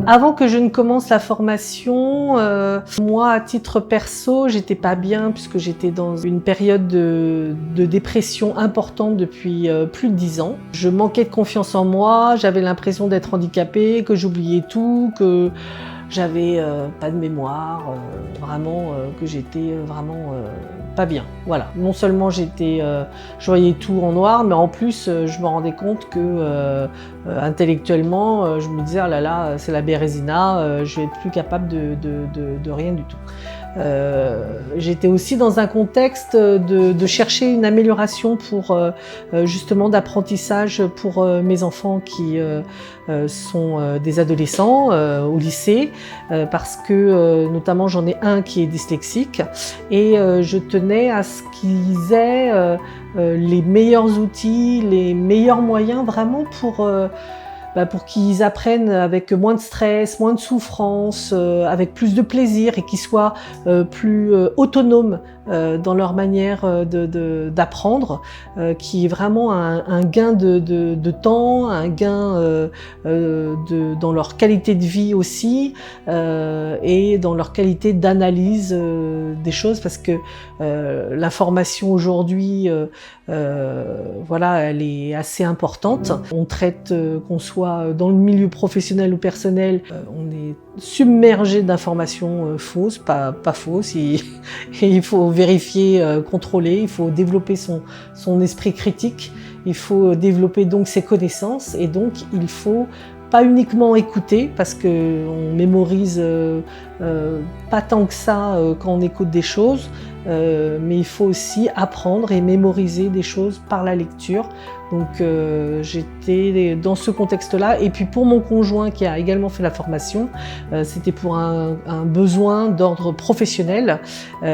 Avant que je ne commence la formation, moi à titre perso, j'étais pas bien puisque j'étais dans une période de dépression importante depuis plus de 10 ans. Je manquais de confiance en moi, j'avais l'impression d'être handicapée, que j'oubliais tout, que j'avais pas de mémoire, que j'étais vraiment pas bien. Voilà. Non seulement je voyais tout en noir, mais en plus je me rendais compte que intellectuellement, je me disais oh là là, c'est la Bérésina, je vais être plus capable de rien du tout. J'étais aussi dans un contexte de chercher une amélioration pour justement d'apprentissage pour mes enfants qui sont des adolescents au lycée parce que notamment j'en ai un qui est dyslexique et je tenais à ce qu'ils aient les meilleurs outils, les meilleurs moyens vraiment pour qu'ils apprennent avec moins de stress, moins de souffrance, avec plus de plaisir et qu'ils soient plus autonomes dans leur manière d'apprendre, qui est vraiment un gain de temps, un gain dans leur qualité de vie aussi et dans leur qualité d'analyse des choses parce que l'information aujourd'hui, voilà, elle est assez importante. On traite qu'on soit dans le milieu professionnel ou personnel, on est submergé d'informations fausses, pas fausses, et il faut vérifier, contrôler, il faut développer son esprit critique, il faut développer donc ses connaissances et donc il faut pas uniquement écouter parce qu'on mémorise pas tant que ça quand on écoute des choses, mais il faut aussi apprendre et mémoriser des choses par la lecture. Donc j'étais dans ce contexte-là. Et puis pour mon conjoint qui a également fait la formation, c'était pour un besoin d'ordre professionnel,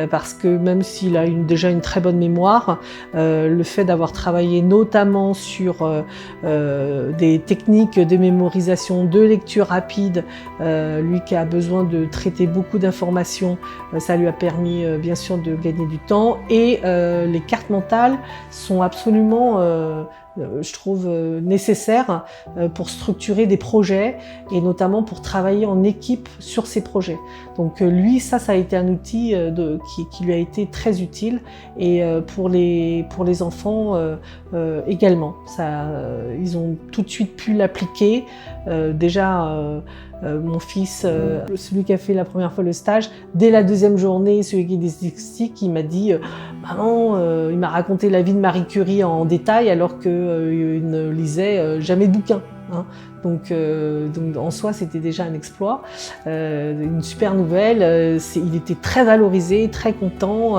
parce que même s'il a déjà une très bonne mémoire, le fait d'avoir travaillé notamment sur des techniques de mémorisation, de lecture rapide, lui qui a besoin de traiter beaucoup d'informations, ça lui a permis bien sûr de gagner du temps. Et les cartes mentales sont absolument je trouve nécessaire pour structurer des projets et notamment pour travailler en équipe sur ces projets. Donc lui, ça a été un outil qui lui a été très utile et pour les enfants également. Ils ont tout de suite pu l'appliquer. Mon fils, celui qui a fait la première fois le stage, dès la deuxième journée, celui qui est dyslexique, il m'a dit « Maman, il m'a raconté la vie de Marie Curie en détail alors qu'il ne lisait jamais de bouquin. » Donc en soi, c'était déjà un exploit, une super nouvelle. Il était très valorisé, très content,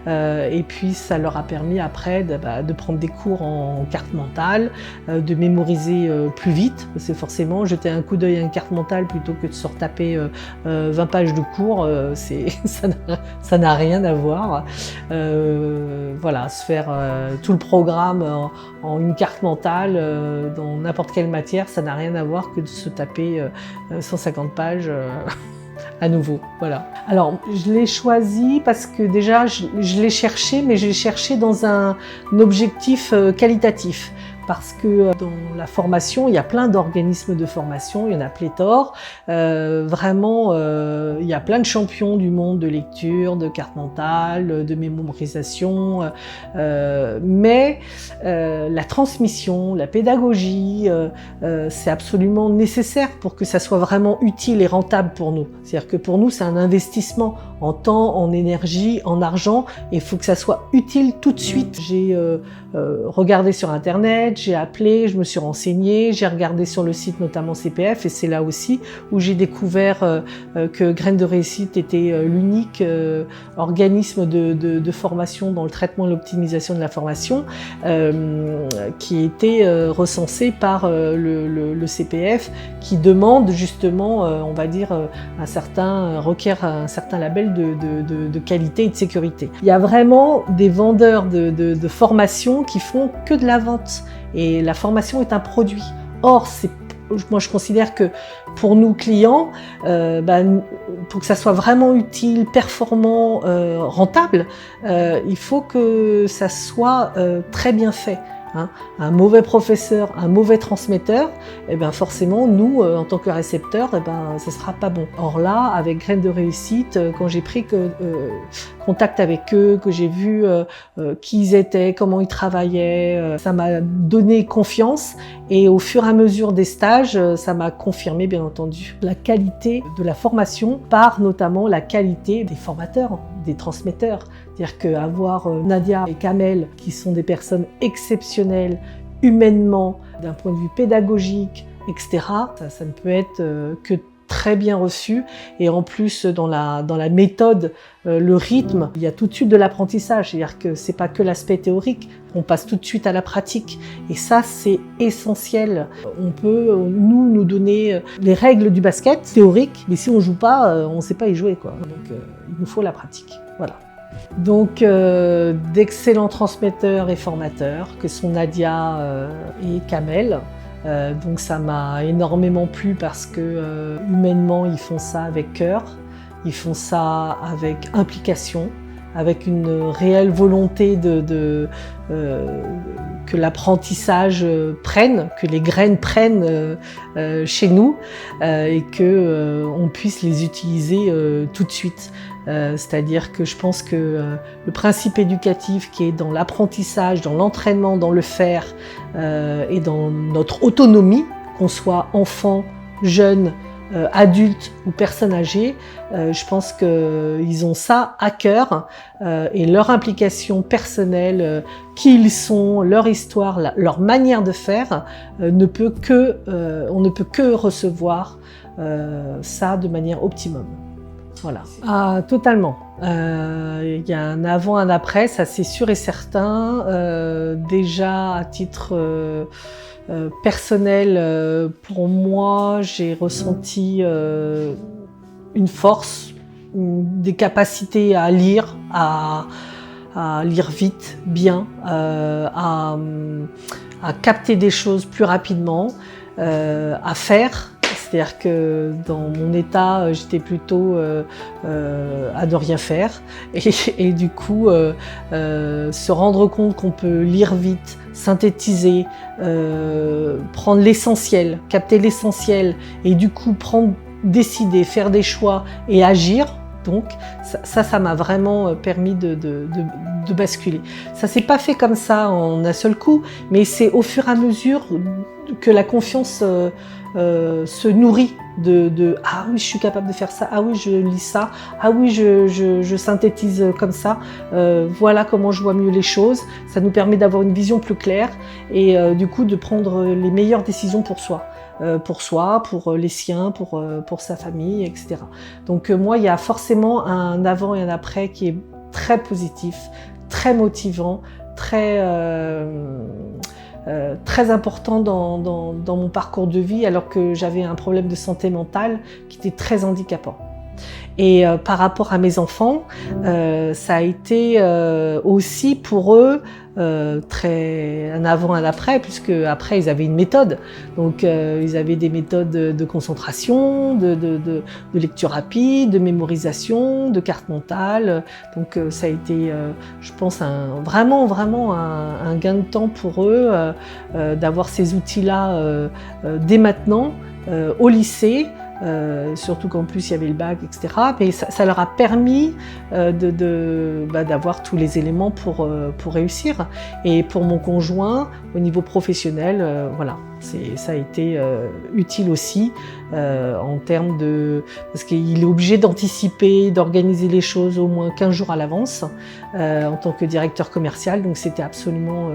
et puis ça leur a permis après de prendre des cours en carte mentale, de mémoriser plus vite, parce que forcément, jeter un coup d'œil à une carte mentale plutôt que de se retaper 20 pages de cours, ça n'a rien à voir. Voilà, se faire tout le programme en une carte mentale dans n'importe quelle matière, ça n'a rien à voir que de se taper 150 pages à nouveau. Voilà. Alors, je l'ai choisi parce que déjà, je l'ai cherché, mais je l'ai cherché dans un objectif qualitatif. Parce que dans la formation, il y a plein d'organismes de formation, il y en a pléthore. Vraiment, il y a plein de champions du monde de lecture, de carte mentale, de mémorisation. Mais la transmission, la pédagogie, c'est absolument nécessaire pour que ça soit vraiment utile et rentable pour nous. C'est-à-dire que pour nous, c'est un investissement en temps, en énergie, en argent, et il faut que ça soit utile tout de suite. J'ai regardé sur Internet, j'ai appelé, je me suis renseignée, j'ai regardé sur le site notamment CPF et c'est là aussi où j'ai découvert que Graines de Réussite était l'unique organisme de formation dans le traitement et l'optimisation de la formation qui était recensé par le CPF qui demande justement, on va dire, requiert un certain label de qualité et de sécurité. Il y a vraiment des vendeurs de formation qui font que de la vente et la formation est un produit. Or, moi je considère que pour nous clients, pour que ça soit vraiment utile, performant, rentable, il faut que ça soit très bien fait. hein. Un mauvais professeur, un mauvais transmetteur, eh ben forcément, nous, en tant que récepteurs, eh ben, ce ne sera pas bon. Or là, avec Graines de réussite, quand j'ai pris contact avec eux, que j'ai vu qui ils étaient, comment ils travaillaient, ça m'a donné confiance et au fur et à mesure des stages, ça m'a confirmé, bien entendu, la qualité de la formation par notamment la qualité des formateurs, des transmetteurs. C'est-à-dire qu'avoir Nadia et Kamel, qui sont des personnes exceptionnelles, humainement, d'un point de vue pédagogique, etc., ça ne peut être que très bien reçu. Et en plus, dans la méthode, le rythme, il y a tout de suite de l'apprentissage. C'est-à-dire que c'est pas que l'aspect théorique, on passe tout de suite à la pratique. Et ça, c'est essentiel. On peut, nous donner les règles du basket théorique, mais si on joue pas, on sait pas y jouer, quoi. Donc, il nous faut la pratique. Voilà. Donc, d'excellents transmetteurs et formateurs que sont Nadia et Kamel. Donc ça m'a énormément plu parce que humainement ils font ça avec cœur, ils font ça avec implication, avec une réelle volonté que l'apprentissage prenne, que les graines prennent chez nous et que on puisse les utiliser tout de suite. C'est-à-dire que je pense que le principe éducatif qui est dans l'apprentissage, dans l'entraînement, dans le faire et dans notre autonomie, qu'on soit enfant, jeune, adulte ou personne âgée, je pense qu'ils ont ça à cœur et leur implication personnelle, qui ils sont, leur histoire, leur manière de faire, on ne peut que recevoir ça de manière optimum. Voilà. Ah, totalement. Il y a un avant, un après, ça c'est sûr et certain. Déjà à titre personnel, pour moi, j'ai ressenti une force, des capacités à lire vite, bien, à capter des choses plus rapidement, à faire. C'est-à-dire que dans mon état, j'étais plutôt à ne rien faire. Et du coup, se rendre compte qu'on peut lire vite, synthétiser, prendre l'essentiel, capter l'essentiel, et du coup décider, faire des choix et agir. Donc ça m'a vraiment permis de basculer. Ça s'est pas fait comme ça en un seul coup, mais c'est au fur et à mesure que la confiance se nourrit de ah oui, je suis capable de faire ça, ah oui, je lis ça, ah oui, je synthétise comme ça, voilà comment je vois mieux les choses. Ça nous permet d'avoir une vision plus claire et du coup de prendre les meilleures décisions pour soi, pour les siens, pour sa famille, etc. Donc moi, il y a forcément un avant et un après qui est très positif, très motivant, très important dans mon parcours de vie, alors que j'avais un problème de santé mentale qui était très handicapant. Et par rapport à mes enfants, ça a été aussi pour eux un avant, un après, puisque après ils avaient une méthode. Donc ils avaient des méthodes de concentration, de lecture rapide, de mémorisation, de carte mentale. Donc ça a été, je pense, vraiment un gain de temps pour eux d'avoir ces outils-là dès maintenant au lycée. Surtout qu'en plus il y avait le bac, etc. Mais ça leur a permis d'avoir tous les éléments pour réussir. Et pour mon conjoint, au niveau professionnel, voilà, ça a été utile aussi en termes parce qu'il est obligé d'anticiper, d'organiser les choses au moins 15 jours à l'avance en tant que directeur commercial. Donc c'était absolument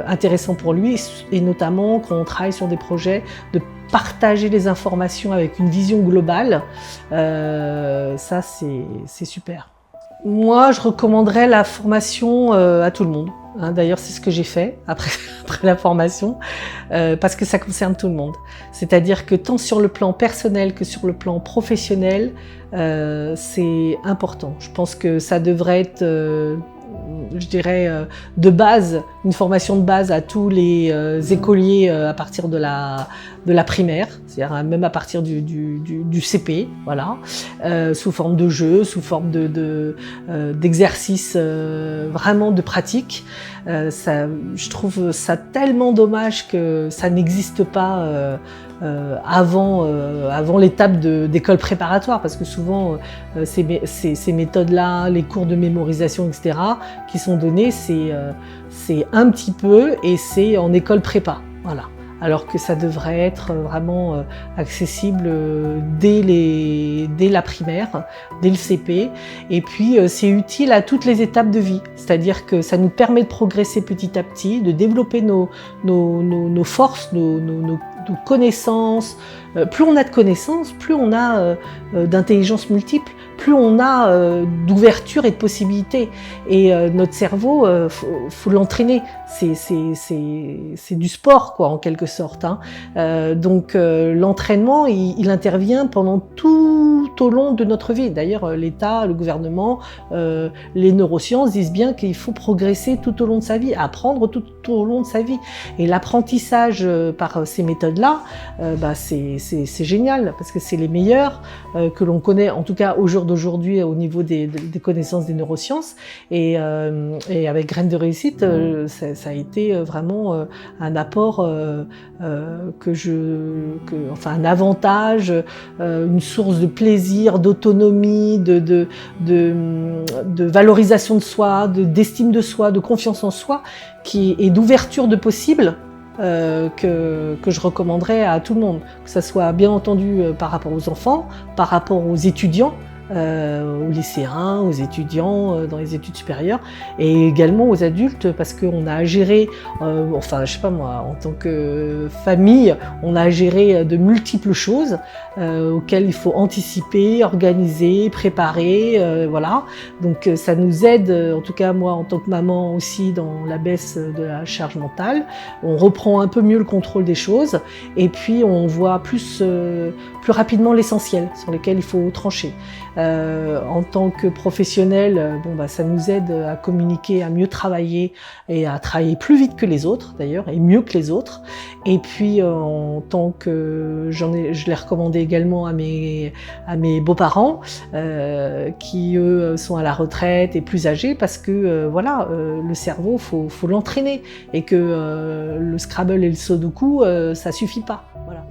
intéressant pour lui, et notamment quand on travaille sur des projets, de partager les informations avec une vision globale, ça c'est super. Moi, je recommanderais la formation à tout le monde. D'ailleurs, c'est ce que j'ai fait après la formation, parce que ça concerne tout le monde. C'est-à-dire que tant sur le plan personnel que sur le plan professionnel, c'est important. Je pense que ça devrait être je dirais, de base, une formation de base à tous les écoliers à partir de la primaire, c'est-à-dire même à partir du CP, voilà, sous forme de jeu, sous forme d'exercices vraiment de pratique. Je trouve ça tellement dommage que ça n'existe pas avant l'étape d'école préparatoire, parce que souvent ces méthodes-là, les cours de mémorisation, etc., qui sont donnés, c'est un petit peu et c'est en école prépa, voilà. Alors que ça devrait être vraiment accessible dès la primaire, dès le CP. Et puis c'est utile à toutes les étapes de vie, c'est-à-dire que ça nous permet de progresser petit à petit, de développer nos forces, nos connaissances. Plus on a de connaissances, plus on a d'intelligence multiple, plus on a d'ouverture et de possibilités. Et notre cerveau, faut l'entraîner. C'est du sport, quoi, en quelque sorte. Hein. Donc l'entraînement, il intervient pendant tout au long de notre vie. D'ailleurs, l'État, le gouvernement, les neurosciences disent bien qu'il faut progresser tout au long de sa vie, apprendre tout au long de sa vie. Et l'apprentissage par ces méthodes-là, c'est génial, parce que c'est les meilleurs que l'on connaît, en tout cas au jour d'aujourd'hui, au niveau des connaissances des neurosciences. Et avec Graines de réussite, ça a été vraiment un apport, un avantage, une source de plaisir, d'autonomie, de valorisation de soi, d'estime de soi, de confiance en soi, et d'ouverture de possibles. Que je recommanderais à tout le monde, que ça soit bien entendu par rapport aux enfants, par rapport aux étudiants, aux lycéens, aux étudiants dans les études supérieures, et également aux adultes, parce qu'on a à gérer, je sais pas moi, en tant que famille, on a à gérer de multiples choses auxquelles il faut anticiper, organiser, préparer, voilà. Donc ça nous aide, en tout cas moi en tant que maman aussi, dans la baisse de la charge mentale. On reprend un peu mieux le contrôle des choses, et puis on voit plus rapidement l'essentiel sur lequel il faut trancher. En tant que professionnel, ça nous aide à communiquer, à mieux travailler et à travailler plus vite que les autres d'ailleurs, et mieux que les autres. Et puis en tant que je l'ai recommandé également à mes beaux-parents qui eux sont à la retraite et plus âgés, parce que le cerveau, faut l'entraîner, et que le Scrabble et le Sudoku, ça suffit pas. Voilà.